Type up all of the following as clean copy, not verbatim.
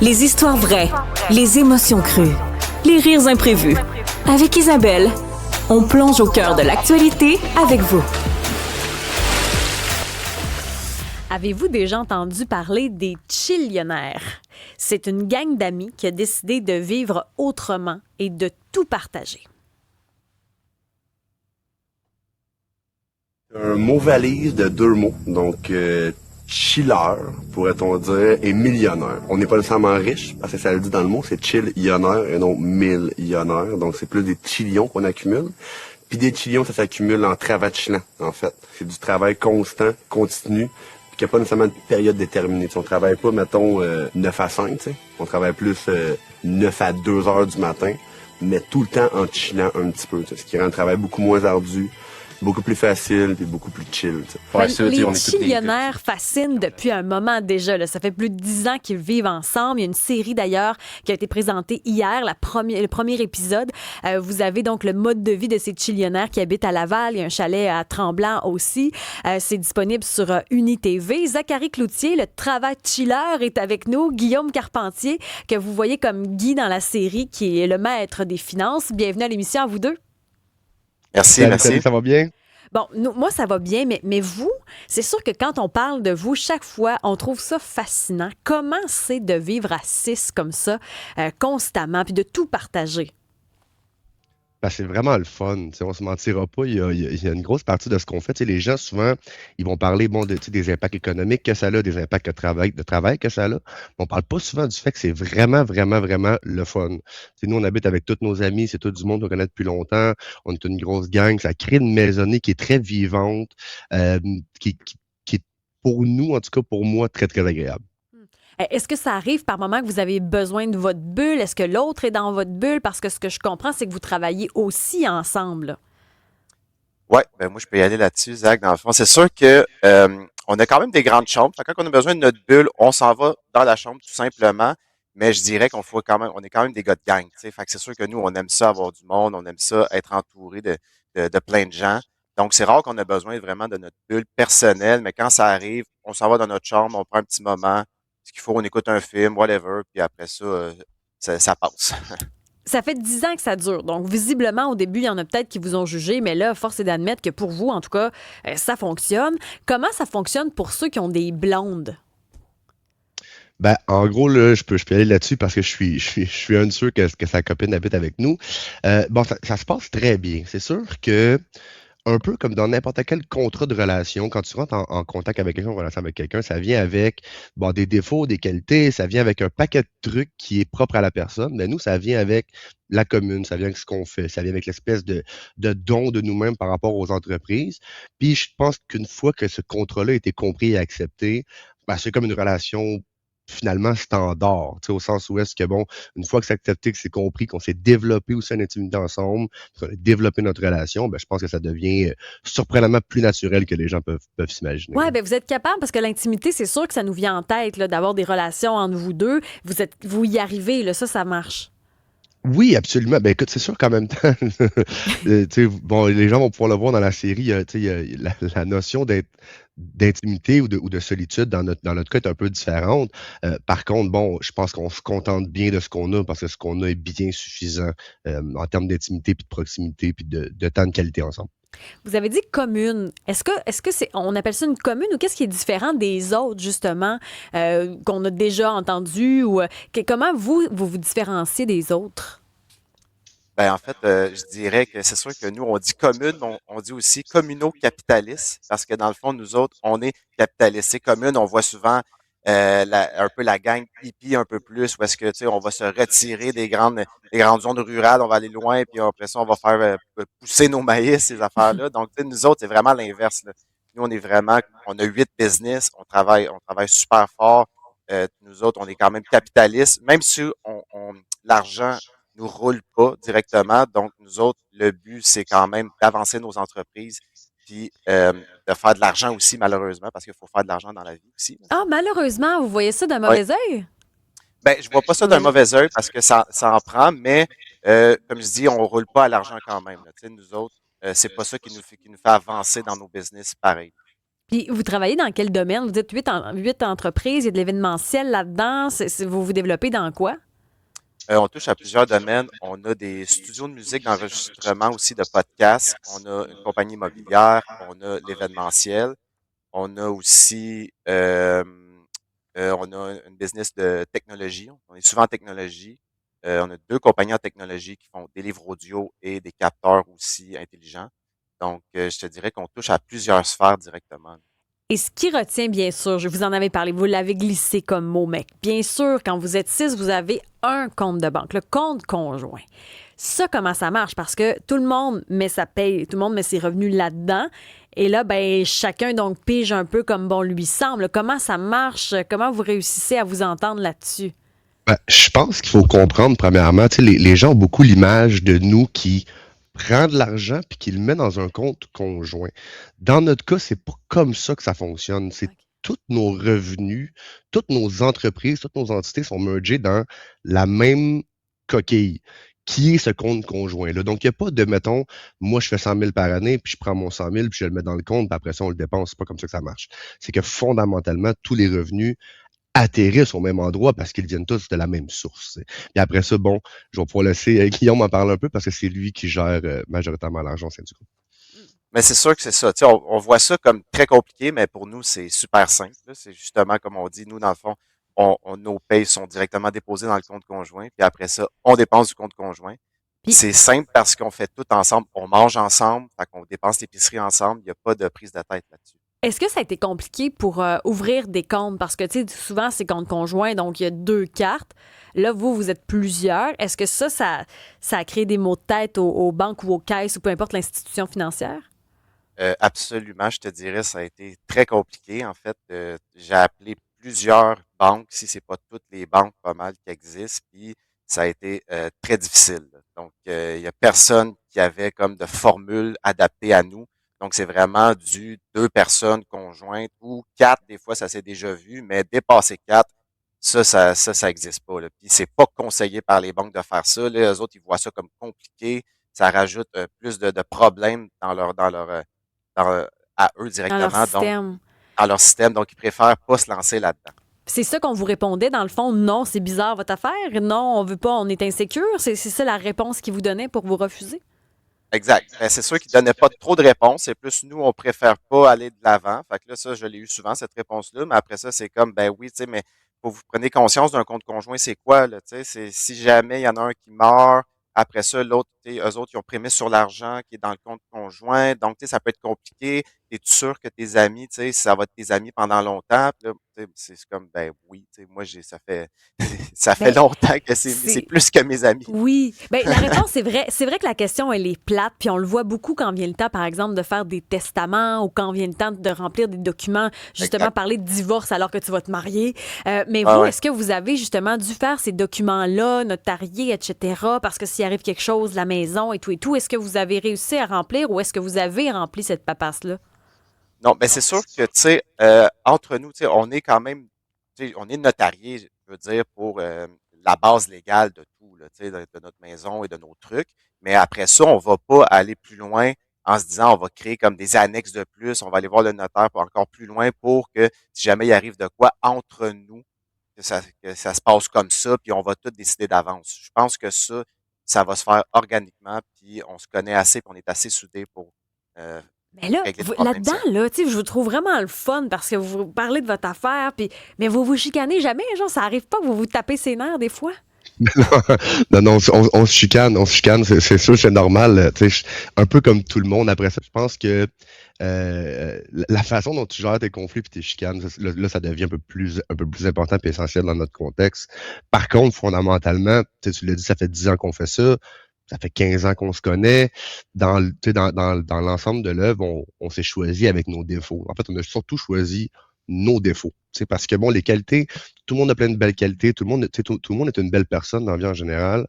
Les histoires vraies, les émotions crues, les rires imprévus. Avec Isabelle, on plonge au cœur de l'actualité avec vous. Avez-vous déjà entendu parler des chillionnaires? C'est une gang d'amis qui a décidé de vivre autrement et de tout partager. Un mot valise de deux mots, donc chiller, pourrait-on dire, et millionnaire. On n'est pas nécessairement riche, parce que ça le dit dans le mot, c'est chillionnaire et non millionnaire, donc c'est plus des chillions qu'on accumule. Puis des chillions, ça s'accumule en travaillant, en fait. C'est du travail constant, continu, puis qu'il n'y a pas nécessairement de période déterminée. T'sais, on travaille pas, mettons, 9 à 5, tu sais. On travaille plus 9 à 2 heures du matin, mais tout le temps en chillant un petit peu, t'sais, ce qui rend le travail beaucoup moins ardu, beaucoup plus facile et beaucoup plus chill. Ouais, les chillionnaires fascinent depuis un moment déjà. Là. Ça fait plus de 10 ans qu'ils vivent ensemble. Il y a une série d'ailleurs qui a été présentée hier, le premier épisode. Vous avez donc le mode de vie de ces chillionnaires qui habitent à Laval. Il y a un chalet à Tremblant aussi. C'est disponible sur UniTV. Zachary Cloutier, le travail chiller, est avec nous. Guillaume Carpentier, que vous voyez comme Guy dans la série, qui est le maître des finances. Bienvenue à l'émission à vous deux. Merci, Salut, merci. salut, ça va bien? Bon, moi, ça va bien, mais vous, c'est sûr que quand on parle de vous, chaque fois, on trouve ça fascinant. Comment c'est de vivre à 6 comme ça, constamment, puis de tout partager? Ben, c'est vraiment le fun. On se mentira pas. Il y a une grosse partie de ce qu'on fait. Les gens, souvent, ils vont parler des impacts économiques que ça a, des impacts de travail que ça a. Mais on parle pas souvent du fait que c'est vraiment, vraiment, vraiment le fun. Nous, on habite avec tous nos amis. C'est tout du monde qu'on connaît depuis longtemps. On est une grosse gang. Ça crée une maisonnée qui est très vivante, euh, qui est, pour nous, en tout cas pour moi, très, très agréable. Est-ce que ça arrive par moment que vous avez besoin de votre bulle? Est-ce que l'autre est dans votre bulle? Parce que ce que je comprends, c'est que vous travaillez aussi ensemble. Ouais, ben moi je peux y aller là-dessus, Zach. Dans le fond, c'est sûr que on a quand même des grandes chambres. Fait que quand on a besoin de notre bulle, on s'en va dans la chambre tout simplement. Mais je dirais qu'on faut quand même, on est quand même des gars de gang. Fait que c'est sûr que nous, on aime ça avoir du monde, on aime ça être entouré de plein de gens. Donc c'est rare qu'on a besoin vraiment de notre bulle personnelle, mais quand ça arrive, on s'en va dans notre chambre, on prend un petit moment, ce qu'il faut, on écoute un film, whatever, puis après ça, ça passe. Ça fait 10 ans que ça dure. Donc, visiblement, au début, il y en a peut-être qui vous ont jugé, mais là, force est d'admettre que pour vous, en tout cas, ça fonctionne. Comment ça fonctionne pour ceux qui ont des blondes? Ben, en gros, là, je peux y aller là-dessus parce que je suis un de ceux que sa copine habite avec nous. Bon, ça se passe très bien. C'est sûr que, un peu comme dans n'importe quel contrat de relation, quand tu rentres en contact avec quelqu'un, en relation avec quelqu'un, ça vient avec bon, des défauts, des qualités, ça vient avec un paquet de trucs qui est propre à la personne. Mais nous, ça vient avec la commune, ça vient avec ce qu'on fait, ça vient avec l'espèce de don de nous-mêmes par rapport aux entreprises. Puis je pense qu'une fois que ce contrat-là a été compris et accepté, ben, c'est comme une relation finalement standard, au sens où est-ce que, bon, une fois que c'est accepté, que c'est compris, qu'on s'est développé aussi une intimité ensemble, qu'on a développé notre relation, ben, je pense que ça devient surprenamment plus naturel que les gens peuvent s'imaginer. Oui, bien, vous êtes capable, parce que l'intimité, c'est sûr que ça nous vient en tête, là, d'avoir des relations entre vous deux. Vous y arrivez, là, ça marche. Oui, absolument. Ben écoute, c'est sûr qu'en même temps, bon, les gens vont pouvoir le voir dans la série, il y a la notion d'intimité ou de solitude dans notre cas est un peu différente. Par contre, bon, je pense qu'on se contente bien de ce qu'on a parce que ce qu'on a est bien suffisant en termes d'intimité puis de proximité puis de temps de qualité ensemble. Vous avez dit commune. Est-ce que on appelle ça une commune ou qu'est-ce qui est différent des autres, justement, qu'on a déjà entendu ou comment vous différenciez des autres? Ben, en fait, je dirais que c'est sûr que nous, on dit commune, mais on dit aussi communaux-capitaliste, parce que dans le fond, nous autres, on est capitalistes. C'est commune, on voit souvent un peu la gang hippie un peu plus, où est-ce que, tu sais, on va se retirer des grandes zones rurales, on va aller loin, puis après ça, on va faire pousser nos maïs, ces affaires-là. Donc, tu sais, nous autres, c'est vraiment l'inverse, là. Nous, on a 8 business, on travaille super fort. Nous autres, on est quand même capitalistes, même si l'argent nous roule pas directement. Donc, nous autres, le but, c'est quand même d'avancer nos entreprises puis de faire de l'argent aussi, malheureusement, parce qu'il faut faire de l'argent dans la vie aussi. Ah, malheureusement, vous voyez ça d'un Oui. mauvais œil? Ben, je vois pas ça d'un mauvais œil parce que ça en prend, mais comme je dis, on roule pas à l'argent quand même, là. Tu sais, nous autres, c'est pas ça qui nous fait avancer dans nos business pareil. Puis vous travaillez dans quel domaine? Vous dites 8 entreprises, il y a de l'événementiel là-dedans. Vous vous développez dans quoi? On touche à plusieurs domaines. On a des studios de musique d'enregistrement aussi de podcasts. On a une compagnie immobilière. On a l'événementiel. On a aussi on a une business de technologie. On est souvent en technologie. On a 2 compagnies en technologie qui font des livres audio et des capteurs aussi intelligents. Donc, je te dirais qu'on touche à plusieurs sphères directement. Et ce qui retient, bien sûr, je vous en avais parlé, vous l'avez glissé comme mot, mais bien sûr, quand vous êtes 6, vous avez un compte de banque, le compte conjoint. Ça, comment ça marche? Parce que tout le monde met sa paye, tout le monde met ses revenus là-dedans. Et là, ben, chacun donc pige un peu comme bon lui semble. Comment ça marche? Comment vous réussissez à vous entendre là-dessus? Ben, je pense qu'il faut comprendre, premièrement, tu sais, les gens ont beaucoup l'image de nous qui prend de l'argent puis qui le met dans un compte conjoint. Dans notre cas, c'est pas comme ça que ça fonctionne. C'est OK. tous nos revenus, toutes nos entreprises, toutes nos entités sont mergées dans la même coquille, qui est ce compte conjoint-là. Donc, il n'y a pas de, mettons, moi, je fais 100 000 par année, puis je prends mon 100 000, puis je le mets dans le compte, puis après ça, on le dépense. C'est pas comme ça que ça marche. C'est que fondamentalement, tous les revenus atterrissent au même endroit parce qu'ils viennent tous de la même source. Et après ça, bon, je vais pouvoir laisser Guillaume en parler un peu parce que c'est lui qui gère majoritairement l'argent au sein du groupe. Mais c'est sûr que c'est ça. Tu sais, on voit ça comme très compliqué, mais pour nous, c'est super simple, là. C'est justement comme on dit, nous, dans le fond, nos payes sont directement déposées dans le compte conjoint, puis après ça, on dépense du compte conjoint. Puis, C'est simple parce qu'on fait tout ensemble, on mange ensemble, fait qu'on dépense l'épicerie ensemble, il n'y a pas de prise de tête là-dessus. est-ce que ça a été compliqué pour ouvrir des comptes? Parce que, tu sais, souvent, c'est compte conjoint, donc il y a 2 cartes. Là, vous êtes plusieurs. Est-ce que ça a créé des maux de tête aux banques ou aux caisses ou peu importe l'institution financière? Absolument, je te dirais, ça a été très compliqué. En fait, j'ai appelé plusieurs banques, si c'est pas toutes les banques pas mal qui existent, puis ça a été très difficile, là. Donc, il y a personne qui avait comme de formule adaptée à nous. Donc, c'est vraiment du 2 personnes conjointes ou 4, des fois, ça s'est déjà vu, mais dépasser 4, ça existe pas, là. Puis c'est pas conseillé par les banques de faire ça. Là, eux autres, ils voient ça comme compliqué. Ça rajoute plus de problèmes dans, à eux Dans leur directement, donc système. dans leur système, donc ils préfèrent pas se lancer là-dedans. C'est ça qu'on vous répondait, dans le fond, non, c'est bizarre votre affaire, non, on veut pas, on est insécure. C'est ça la réponse qu'ils vous donnaient pour vous refuser? Exact. Ben, c'est sûr qu'ils donnaient pas trop de réponses. C'est plus nous, on préfère pas aller de l'avant. Fait que là, ça, je l'ai eu souvent, cette réponse-là. Mais après ça, c'est comme, ben oui, tu sais, mais faut que vous preniez conscience d'un compte conjoint, c'est quoi, là, tu sais, c'est si jamais il y en a un qui meurt, après ça, l'autre, tu sais, eux autres, ils ont prémis sur l'argent qui est dans le compte conjoint. Donc, tu sais, ça peut être compliqué. Es-tu sûr que tes amis, tu sais, ça va être tes amis pendant longtemps? Puis là, tu sais, c'est comme, ben oui, tu sais, moi, ça fait, ça fait Ben, longtemps que c'est c'est plus que mes amis. oui. Bien, la réponse, c'est vrai. C'est vrai que la question, elle est plate, puis on le voit beaucoup quand vient le temps, par exemple, de faire des testaments ou quand vient le temps de remplir des documents, justement, Exact. parler de divorce alors que tu vas te marier. Mais Ouais, vous, ouais. est-ce que vous avez justement dû faire ces documents-là, notariés, etc., parce que s'il arrive quelque chose, la maison et tout, est-ce que vous avez réussi à remplir ou est-ce que vous avez rempli cette papasse-là? Non, ben c'est sûr que, tu sais, entre nous, tu sais, on est quand même, tu sais, on est notarié, je veux dire, pour la base légale de tout, là, tu sais, de notre maison et de nos trucs. Mais après ça, on va pas aller plus loin en se disant, on va créer comme des annexes de plus, on va aller voir le notaire pour encore plus loin pour que si jamais il arrive de quoi entre nous, que ça se passe comme ça, puis on va tout décider d'avance. Je pense que ça va se faire organiquement, puis on se connaît assez, puis on est assez soudés pour euh, Mais là, régler le problème là-dedans, directement. là, tu sais, je vous trouve vraiment le fun parce que vous parlez de votre affaire, puis, mais vous vous chicanez jamais, genre, ça arrive pas que vous vous tapez ses nerfs des fois? Non, non, on se chicane, c'est sûr, c'est normal, tu sais, un peu comme tout le monde. Après ça, je pense que la façon dont tu gères tes conflits et tes chicanes, là, ça devient un peu plus important et essentiel dans notre contexte. Par contre, fondamentalement, tu l'as dit, ça fait 10 ans qu'on fait ça. Ça fait 15 ans qu'on se connaît. Tu sais, dans l'ensemble de l'œuvre, on s'est choisi avec nos défauts. En fait, on a surtout choisi nos défauts. C'est parce que, bon, les qualités, tout le monde a plein de belles qualités, tout le monde, tu sais, tout le monde est une belle personne dans la vie en général.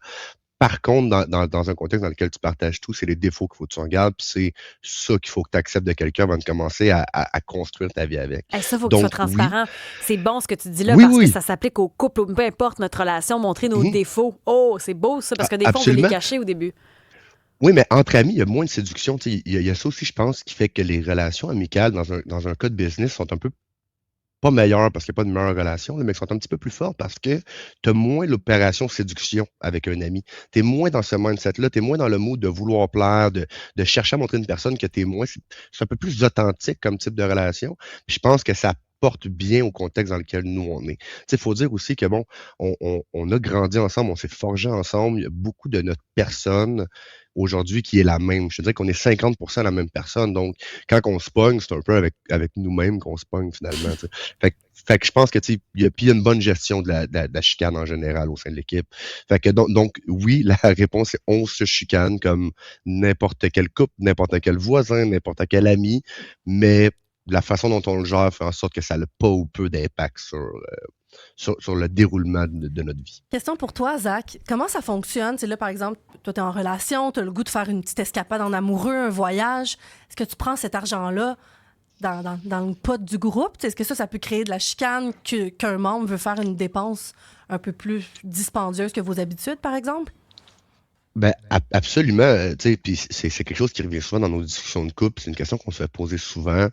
Par contre, dans un contexte dans lequel tu partages tout, c'est les défauts qu'il faut que tu regardes, puis c'est ça qu'il faut que tu acceptes de quelqu'un avant de commencer à construire ta vie avec. Eh, ça, il faut que tu sois Donc, oui, transparent. C'est bon ce que tu dis là oui, parce que oui, ça s'applique au couple, peu importe notre relation, montrer nos mhm, défauts. Oh, c'est beau ça, parce que des fois, on veut les absolument. cacher au début. Oui, mais entre amis, il y a moins de séduction. Tu sais, il y a ça aussi, je pense, qui fait que les relations amicales dans un cas de business sont un peu pas meilleures parce qu'il n'y a pas de meilleure relation, là, mais qui sont un petit peu plus fortes parce que tu as moins l'opération séduction avec un ami. Tu es moins dans ce mindset-là, tu es moins dans le mood de vouloir plaire, de chercher à montrer une personne que tu es moins. C'est un peu plus authentique comme type de relation. Puis je pense que ça porte bien au contexte dans lequel nous on est. Tu sais, il faut dire aussi que bon, on a grandi ensemble, on s'est forgé ensemble. Il y a beaucoup de notre personne aujourd'hui qui est la même. Je te dirais qu'on est 50% la même personne. Donc, quand on se pogne, c'est un peu avec nous-mêmes qu'on se pogne finalement. Tu sais. Fait que je pense que tu sais, il y a une bonne gestion de la chicane en général au sein de l'équipe. Fait que donc, oui, la réponse est on se chicane comme n'importe quel couple, n'importe quel voisin, n'importe quel ami, mais la façon dont on le gère fait en sorte que ça n'a pas ou peu d'impact sur le déroulement de notre vie. Question pour toi, Zach. Comment ça fonctionne? C'est là, par exemple, toi, tu es en relation, tu as le goût de faire une petite escapade en amoureux, un voyage. Est-ce que tu prends cet argent-là dans le pot du groupe? Est-ce que ça peut créer de la chicane qu'un membre veut faire une dépense un peu plus dispendieuse que vos habitudes, par exemple? Ben, absolument. Tu sais, puis c'est quelque chose qui revient souvent dans nos discussions de couple. C'est une question qu'on se fait poser souvent.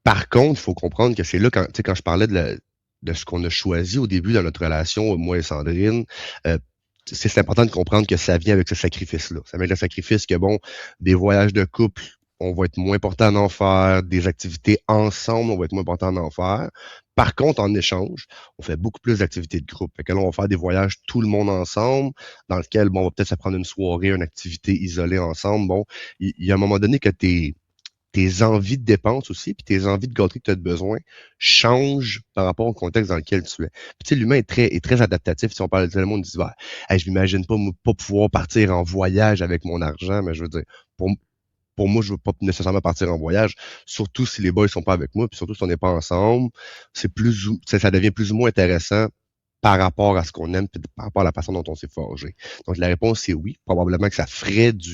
Par contre, il faut comprendre que c'est là, tu sais, quand je parlais de ce qu'on a choisi au début dans notre relation, moi et Sandrine, c'est important de comprendre que ça vient avec ce sacrifice-là. Ça vient avec le sacrifice que, bon, des voyages de couple, on va être moins porté à en faire, des activités ensemble, on va être moins porté à en faire. Par contre, en échange, on fait beaucoup plus d'activités de groupe. Fait que là, on va faire des voyages tout le monde ensemble, dans lequel, bon, on va peut-être se prendre une soirée, une activité isolée ensemble. Bon, il y a un moment donné que tes envies de dépenses aussi, puis tes envies de gâterie que tu as besoin changent par rapport au contexte dans lequel tu es. Puis tu sais, l'humain est très adaptatif. Si on parle de tout le monde, dit bah, hey, je m'imagine pas pouvoir partir en voyage avec mon argent, mais je veux dire, pour moi, je veux pas nécessairement partir en voyage, surtout si les boys sont pas avec moi, puis surtout si on n'est pas ensemble. Ça devient plus ou moins intéressant par rapport à ce qu'on aime, puis par rapport à la façon dont on s'est forgé. Donc la réponse c'est oui. Probablement que ça ferait de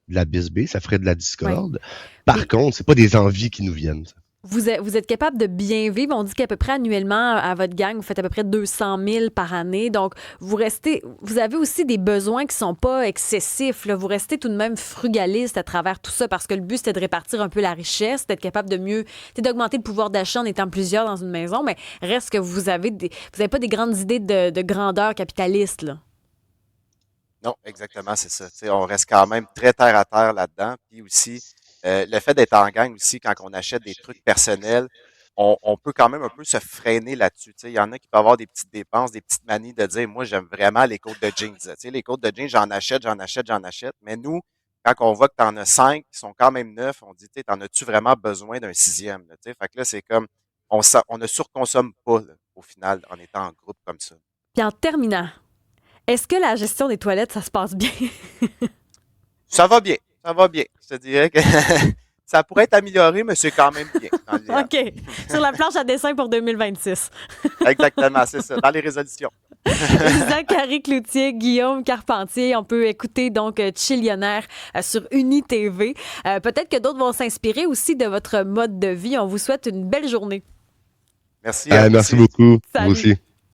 la bisbée, ça ferait de la discorde. Oui. Par contre, c'est pas des envies qui nous viennent. Ça. Vous êtes capable de bien vivre. On dit qu'à peu près annuellement, à votre gang, vous faites à peu près 200 000 par année. Donc, vous avez aussi des besoins qui sont pas excessifs. Là. Vous restez tout de même frugaliste à travers tout ça parce que le but, c'était de répartir un peu la richesse, d'être capable d'augmenter le pouvoir d'achat en étant plusieurs dans une maison. Mais reste que vous avez pas des grandes idées de grandeur capitaliste, là. Non, exactement, c'est ça. Tu sais, on reste quand même très terre à terre là-dedans. Puis aussi, le fait d'être en gang aussi, quand on achète des trucs personnels, on peut quand même un peu se freiner là-dessus. Tu sais, il y en a qui peuvent avoir des petites dépenses, des petites manies de dire, moi, j'aime vraiment les côtes de jeans. Tu sais, les côtes de jeans, j'en achète. Mais nous, quand on voit que tu en as 5 qui sont quand même neufs, on dit, tu sais, t'en as-tu vraiment besoin d'un sixième? Là, tu sais? Fait que là, c'est comme, on ne surconsomme pas, là, au final, en étant en groupe comme ça. Puis en terminant, est-ce que la gestion des toilettes, ça se passe bien? Ça va bien. Je te dirais que ça pourrait être amélioré, mais c'est quand même bien. OK. Sur la planche à dessin pour 2026. Exactement, c'est ça. Dans les résolutions. Zachary Cloutier, Guillaume Carpentier. On peut écouter donc Chillionnaire sur UniTV. Peut-être que d'autres vont s'inspirer aussi de votre mode de vie. On vous souhaite une belle journée. Merci. Merci beaucoup. Salut. Vous aussi.